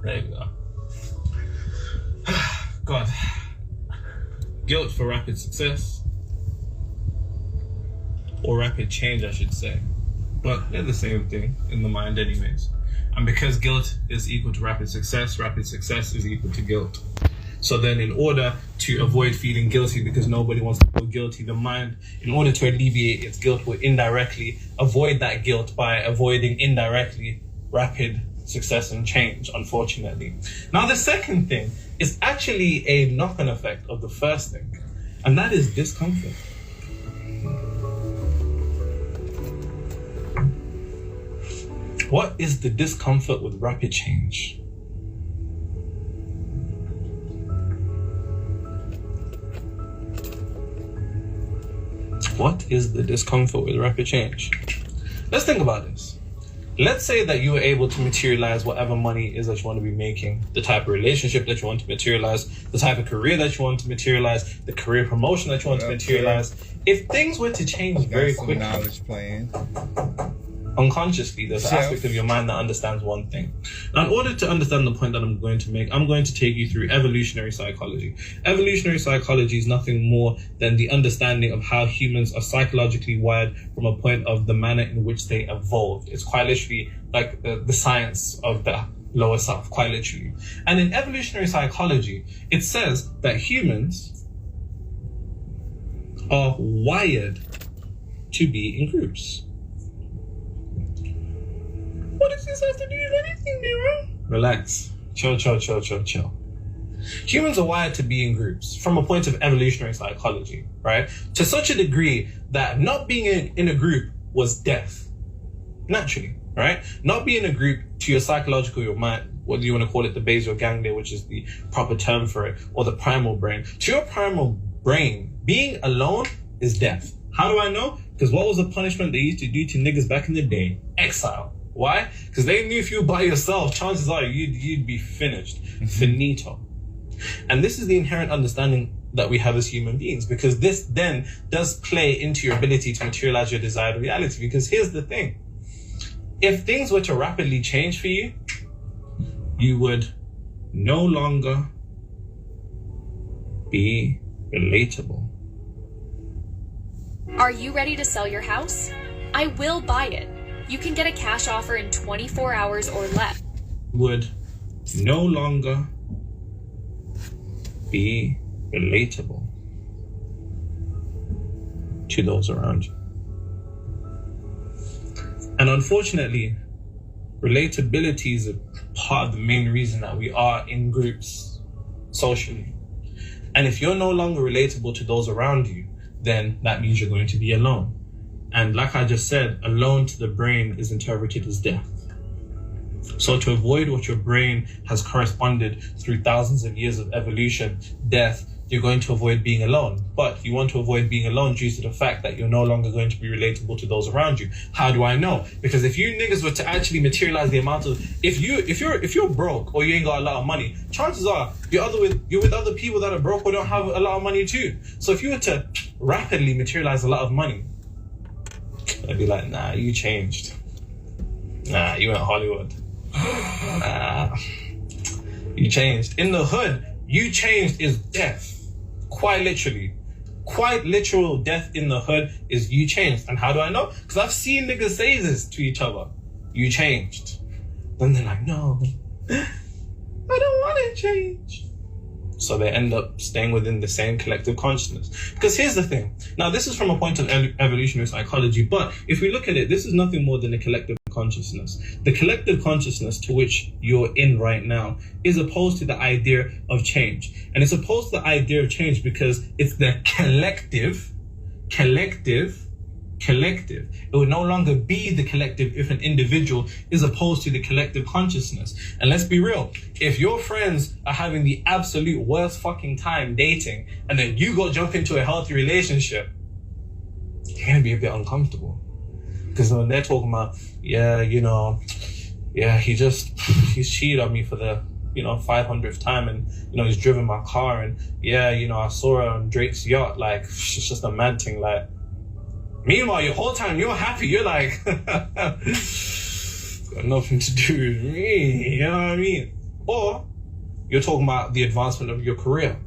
There you go. God. Guilt for rapid success. Or rapid change, I should say. But they're the same thing in the mind anyways. And because guilt is equal to rapid success is equal to guilt. So then in order to avoid feeling guilty, because nobody wants to feel guilty, the mind, in order to alleviate its guilt, will indirectly avoid that guilt by avoiding indirectly rapid success and change, unfortunately. Now the second thing is actually a knock-on effect of the first thing, and that is discomfort. What is the discomfort with rapid change? What is the discomfort with rapid change? Let's think about this. Let's say that you were able to materialize whatever money is that you want to be making, the type of relationship that you want to materialize, the type of career that you want to materialize, the career promotion that you want to materialize. If things were to change very quickly, knowledge playing. Unconsciously, there's an aspect of your mind that understands one thing. Now, in order to understand the point that I'm going to make, I'm going to take you through evolutionary psychology. Evolutionary psychology is nothing more than the understanding of how humans are psychologically wired from a point of the manner in which they evolved. It's quite literally like the science of the lower self, quite literally. And in evolutionary psychology, it says that humans are wired to be in groups. What does this have to do with anything, Nero? Relax. Chill. Humans are wired to be in groups from a point of evolutionary psychology, right? To such a degree that not being in a group was death. Naturally, right? Not being in a group to your psychological, your mind, what do you want to call it, the basal ganglia, which is the proper term for it, or the primal brain. To your primal brain, being alone is death. How do I know? Because what was the punishment they used to do to niggas back in the day? Exile. Why? Because they knew if you were by yourself, chances are you'd be finished. Finito. And this is the inherent understanding that we have as human beings, because this then does play into your ability to materialize your desired reality. Because here's the thing. If things were to rapidly change for you, you would no longer be relatable. Are you ready to sell your house? I will buy it. You can get a cash offer in 24 hours or less. Would no longer be relatable to those around you. And unfortunately, relatability is a part of the main reason that we are in groups socially. And if you're no longer relatable to those around you, then that means you're going to be alone. And like I just said, alone to the brain is interpreted as death. So to avoid what your brain has corresponded through thousands of years of evolution, death, you're going to avoid being alone. But you want to avoid being alone due to the fact that you're no longer going to be relatable to those around you. How do I know? Because if you niggas were to actually materialize the amount of, if you're broke or you ain't got a lot of money, chances are you're with other people that are broke or don't have a lot of money too. So if you were to rapidly materialize a lot of money, I'd be like, nah, you changed. Nah, you went Hollywood. Nah, you changed. In the hood, you changed is death. Quite literally. Quite literal death in the hood is you changed. And how do I know? Because I've seen niggas say this to each other. You changed. Then they're like, no, I don't want to change. So they end up staying within the same collective consciousness. Because here's the thing. Now, this is from a point of evolutionary psychology, but if we look at it, this is nothing more than a collective consciousness. The collective consciousness to which you're in right now is opposed to the idea of change. And it's opposed to the idea of change because it's the collective. It would no longer be the collective if an individual is opposed to the collective consciousness. And let's be real, if your friends are having the absolute worst fucking time dating and then you go jump into a healthy relationship, you're gonna be a bit uncomfortable. Because when they're talking about, he's cheated on me for the 500th time, and he's driven my car, and I saw her on Drake's yacht, like it's just a mad thing, like. Meanwhile, your whole time you're happy. You're like, got nothing to do with me. You know what I mean? Or you're talking about the advancement of your career.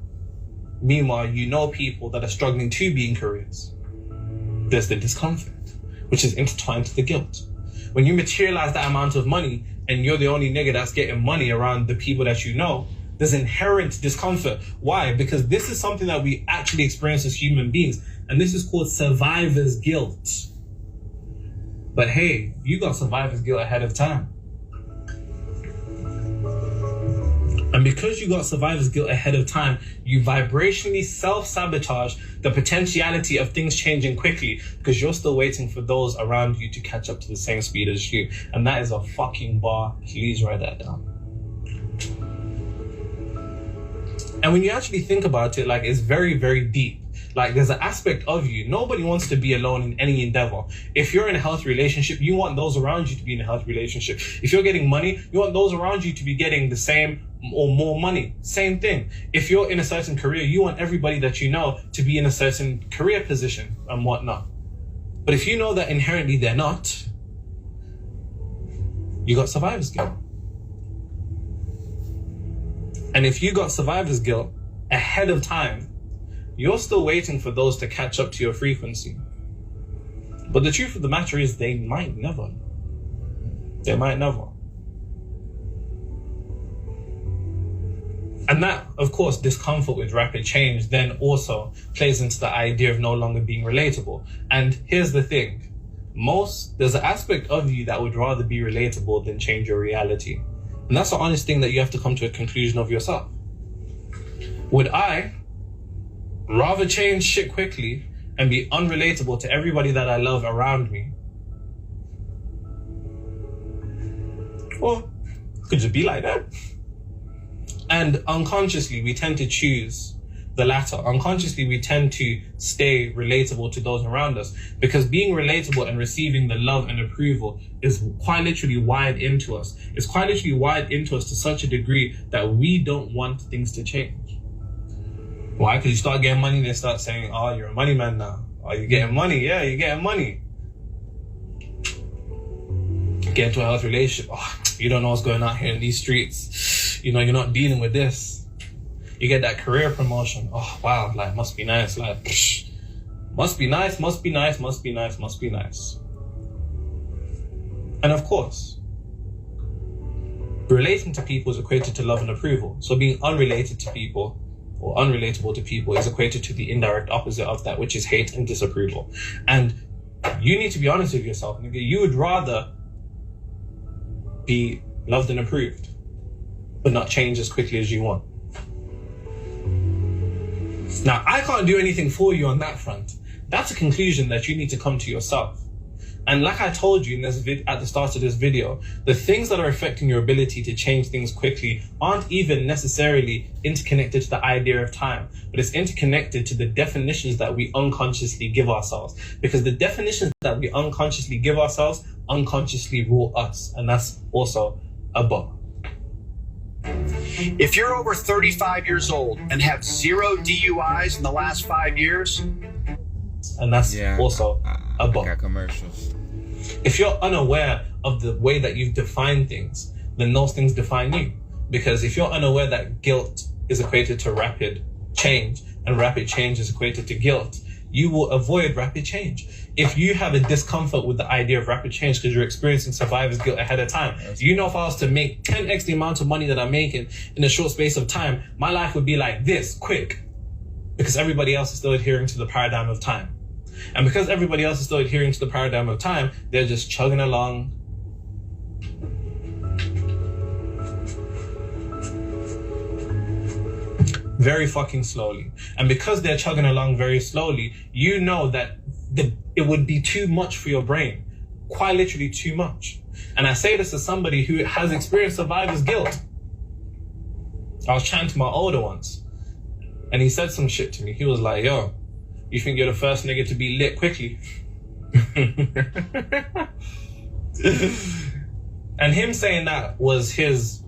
Meanwhile, you know people that are struggling to be in careers. There's the discomfort, which is intertwined to the guilt. When you materialize that amount of money and you're the only nigga that's getting money around the people that you know, there's inherent discomfort. Why? Because this is something that we actually experience as human beings. And this is called survivor's guilt. But hey, you got survivor's guilt ahead of time. And because you got survivor's guilt ahead of time, you vibrationally self-sabotage the potentiality of things changing quickly because you're still waiting for those around you to catch up to the same speed as you. And that is a fucking bar. Please write that down. And when you actually think about it, like, it's very, very deep. Like, there's an aspect of you. Nobody wants to be alone in any endeavor. If you're in a healthy relationship, you want those around you to be in a healthy relationship. If you're getting money, you want those around you to be getting the same or more money. Same thing. If you're in a certain career, you want everybody that you know to be in a certain career position and whatnot. But if you know that inherently they're not, you got survivor's guilt. And if you got survivor's guilt ahead of time, you're still waiting for those to catch up to your frequency. But the truth of the matter is they might never. They might never. And that, of course, discomfort with rapid change then also plays into the idea of no longer being relatable. And here's the thing. There's an aspect of you that would rather be relatable than change your reality. And that's the honest thing that you have to come to a conclusion of yourself. Would I rather change shit quickly and be unrelatable to everybody that I love around me? Or could just be like that? And unconsciously, we tend to choose the latter. Unconsciously, we tend to stay relatable to those around us because being relatable and receiving the love and approval is quite literally wired into us. It's quite literally wired into us to such a degree that we don't want things to change. Why? Because you start getting money, they start saying, oh, you're a money man now. Oh, you're getting money. Yeah, you're getting money. Get into a healthy relationship. Oh, you don't know what's going on here in these streets. You know, you're not dealing with this. You get that career promotion. Oh, wow, like, must be nice. Like, must be nice, must be nice, must be nice, must be nice. And of course, relating to people is equated to love and approval. So being unrelated to people or unrelatable to people is equated to the indirect opposite of that, which is hate and disapproval. And you need to be honest with yourself, nigga. You would rather be loved and approved, but not change as quickly as you want. Now, I can't do anything for you on that front. That's a conclusion that you need to come to yourself. And like I told you in this at the start of this video, the things that are affecting your ability to change things quickly aren't even necessarily interconnected to the idea of time, but it's interconnected to the definitions that we unconsciously give ourselves. Because the definitions that we unconsciously give ourselves unconsciously rule us. And that's also a bar. If you're over 35 years old and have 0 DUIs in the last 5 years, and that's also a bar. Got commercials. If you're unaware of the way that you've defined things, then those things define you. Because if you're unaware that guilt is equated to rapid change and rapid change is equated to guilt, you will avoid rapid change. If you have a discomfort with the idea of rapid change because you're experiencing survivor's guilt ahead of time, you know, if I was to make 10x the amount of money that I'm making in a short space of time, my life would be like this, quick. Because everybody else is still adhering to the paradigm of time. And because everybody else is still adhering to the paradigm of time, they're just chugging along. Very fucking slowly. And because they're chugging along very slowly, you know that it would be too much for your brain. Quite literally too much. And I say this as somebody who has experienced survivor's guilt. I was chatting to my older ones, and he said some shit to me. He was like, yo, you think you're the first nigga to be lit quickly? And him saying that was his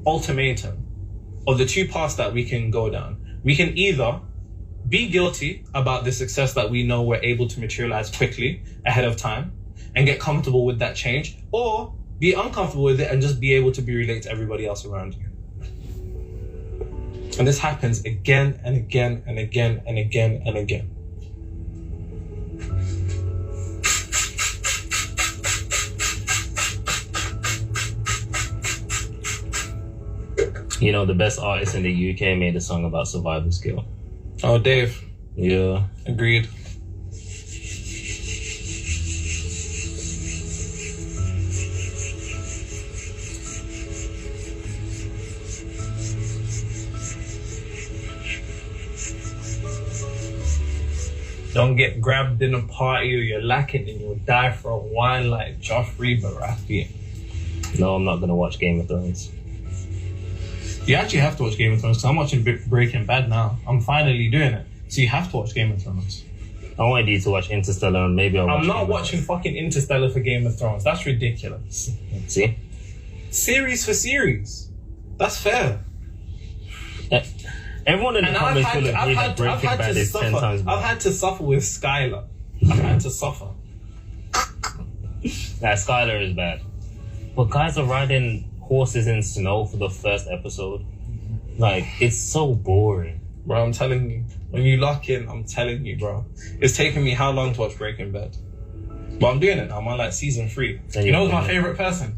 ultimatum of the two paths that we can go down. We can either be guilty about the success that we know we're able to materialize quickly ahead of time and get comfortable with that change, or Be uncomfortable with it and just be able to be relate to everybody else around you. And this happens again and again and again and again and again. You know, the best artist in the UK made a song about survival skill. Oh, Dave. Yeah. Agreed. Don't get grabbed in a party or you're lacking and you'll die for a wine like Joffrey Baratheon. No, I'm not going to watch Game of Thrones. You actually have to watch Game of Thrones because I'm watching Breaking Bad now. I'm finally doing it. So you have to watch Game of Thrones. I wanted you to watch Interstellar and maybe I'll watch I'm not watching fucking Interstellar for Game of Thrones. That's ridiculous. See? Series for series. That's fair. Everyone in the comments will agree that Breaking Bad is 10 times better. I've had to suffer with Skylar. I've had to suffer. Nah, Skylar is bad. But guys are riding horses in snow for the first episode. Like, it's so boring. Bro, I'm telling you. When you lock in, I'm telling you, bro. It's taken me how long to watch Breaking Bad? But I'm doing it now. I'm on like season 3. You know who's my favorite person?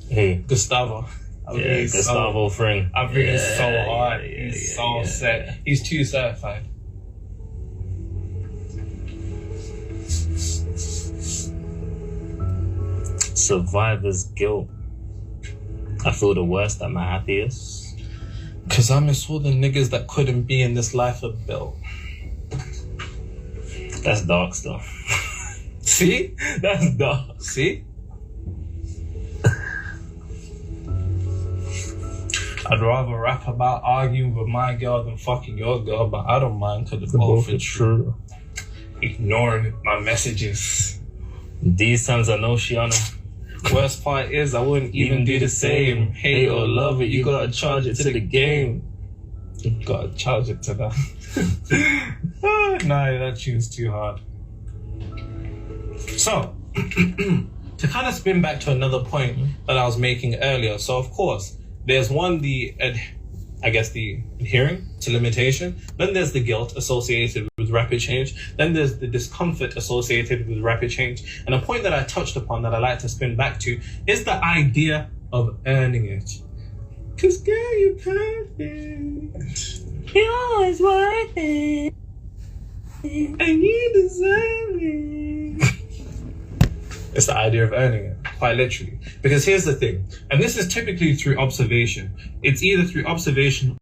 Hey. Gustavo. Yeah, Gustavo Fring. I think it's so hard. He's so set. He's too certified. Survivor's guilt. I feel the worst at my happiest. Cause I miss all the niggas that couldn't be in this life of Bill. That's dark stuff. See? That's dark. See? I'd rather rap about arguing with my girl than fucking your girl, but I don't mind because the both are true. Ignoring my messages. These times I know Shiana. Worst part is I wouldn't even do the same. Hate or love it, you gotta charge it to the game. You gotta charge it to that. No, that tune's too hard. So, to kind of spin back to another point that I was making earlier. So, of course, there's one, the adhering to limitation. Then there's the guilt associated with rapid change. Then there's the discomfort associated with rapid change. And a point that I touched upon that I like to spin back to is the idea of earning it. Cause girl, you're perfect. You're always worth it. And you deserve it. It's the idea of earning it, quite literally. Because here's the thing, and this is typically through observation. It's either through observation